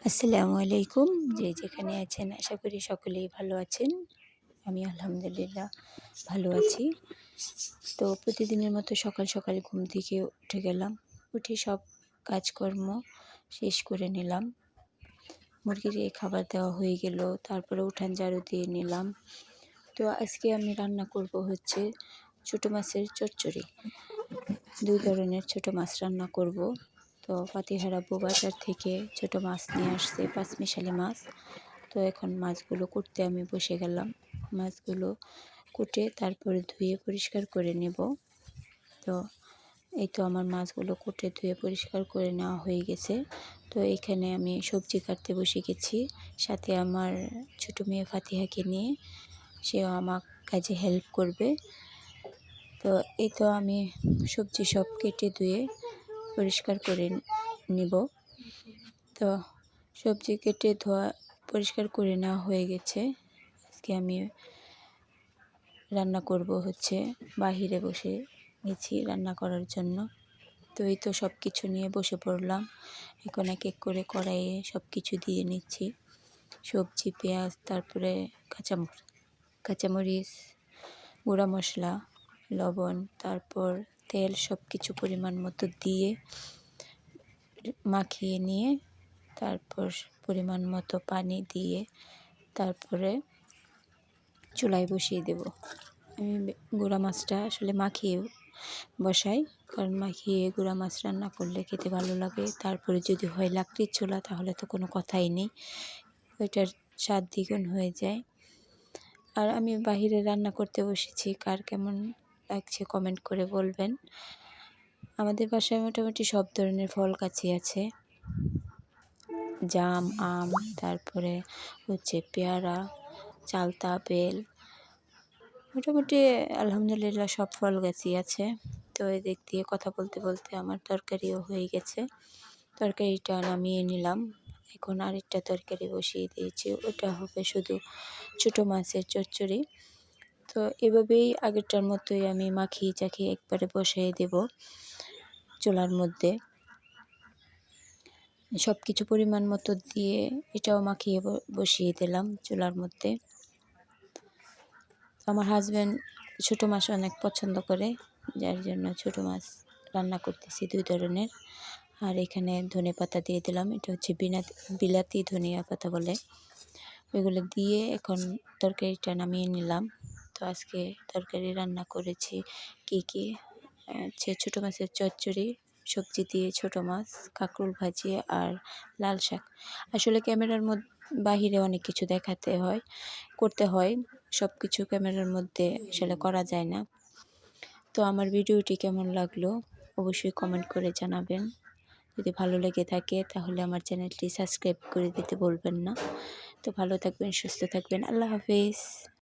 আসসালামু আলাইকুম। যে যেখানে আছেন আশা করি সকলেই ভালো আছেন। আমি আলহামদুলিল্লাহ ভালো আছি। তো প্রতিদিনের মতো সকাল সকাল ঘুম থেকে উঠে গেলাম। উঠে সব কাজকর্ম শেষ করে নিলাম। মুরগিকে খাবার দেওয়া হয়ে গেল। তারপরে উঠান ঝাড়ু দিয়ে নিলাম। তো আজকে আমি রান্না করব হচ্ছে ছোটো মাছের চচ্চড়ি। ২ ধরনের ছোটো মাছ রান্না করব। তো পাতিহারা বাজার থেকে ছোটো মাছ নিয়ে আসছে, পাঁচমিশালি মাছ। তো এখন মাছগুলো কুটতে আমি বসে গেলাম। মাছগুলো কুটে তারপরে ধুয়ে পরিষ্কার করে নেব। তো এই তো আমার মাছগুলো কুটে ধুয়ে পরিষ্কার করে নেওয়া হয়ে গেছে। তো এখানে আমি সবজি কাটতে বসে গেছি, সাথে আমার ছোটো মেয়ে ফাতিহাকে নিয়ে, সেও আমার কাজে হেল্প করবে। তো এই তো আমি সবজি সব কেটে ধুয়ে পরিষ্কার করে নিব। তো সবজি কেটে ধোয়া পরিষ্কার করে নেওয়া হয়ে গেছে। আজকে আমি রান্না করব হচ্ছে, বাহিরে বসে গেছি রান্না করার জন্য। তো এই তো সব কিছু নিয়ে বসে পড়লাম। এখন এক এক করে কড়াইয়ে সব কিছু দিয়ে নিচ্ছি। সবজি, পেঁয়াজ, তারপরে কাঁচামরিচ, গুঁড়া মশলা, লবণ, তারপর তেল, সব কিছু পরিমাণ মতো দিয়ে মাখিয়ে নিয়ে তারপর পরিমাণ মতো পানি দিয়ে তারপরে চুলায় বসিয়ে দেব। আমি গুঁড়া মাছটা আসলে মাখিয়ে বসাই, কারণ মাখিয়ে গুঁড়া মাছ রান্না করলে খেতে ভালো লাগে। তারপরে যদি হয় লাকড়ির চুলা তাহলে তো কোনো কথাই নেই, ওইটার স্বাদ দ্বিগুণ হয়ে যায়। আর আমি বাহিরে রান্না করতে বসেছি, কার কেমন লাগছে কমেন্ট করে বলবেন। আমাদের বাসায় মোটামুটি সব ধরনের ফল গাছই আছে, জাম, আম, তারপরে হচ্ছে পেয়ারা, চালতা, বেল, মোটামুটি আলহামদুলিল্লাহ সব ফল গাছই আছে। তো এদিক দিয়ে কথা বলতে বলতে আমার তরকারিও হয়ে গেছে। তরকারিটা নামিয়ে নিলাম। এখন আরেকটা তরকারি বসিয়ে দিয়েছি, ওটা হবে শুধু ছোটো মাছের চচ্চড়ি। তো এভাবেই আগেরটার মতোই আমি মাখিয়ে চাখিয়ে একবারে বসিয়ে দেব চুলার মধ্যে। সব কিছু পরিমাণ মতো দিয়ে এটাও মাখিয়ে বসিয়ে দিলাম চুলার মধ্যে। আমার হাজব্যান্ড ছোটো মাছ অনেক পছন্দ করে, যার জন্য ছোটো মাছ রান্না করতেছি 2 ধরনের। আর এখানে ধনেপাতা দিয়ে দিলাম, এটা হচ্ছে বিলাতি ধনিয়া পাতা বলে। ওইগুলো দিয়ে এখন তরকারিটা নামিয়ে নিলাম। তো আজকে তরকারি রান্না করেছি কী হচ্ছে ছোটো মাছের চচ্চড়ি, সবজি দিয়ে ছোটো মাছ, কাঁকরোল ভাজি আর লাল শাক। আসলে ক্যামেরার বাহিরে অনেক কিছু করতে হয়, সব কিছু ক্যামেরার মধ্যে আসলে করা যায় না। তো আমার ভিডিওটি কেমন লাগলো অবশ্যই কমেন্ট করে জানাবেন। যদি ভালো লেগে থাকে তাহলে আমার চ্যানেলটি সাবস্ক্রাইব করে দিতে বলবেন না। তো ভালো থাকবেন, সুস্থ থাকবেন। আল্লাহ হাফেজ।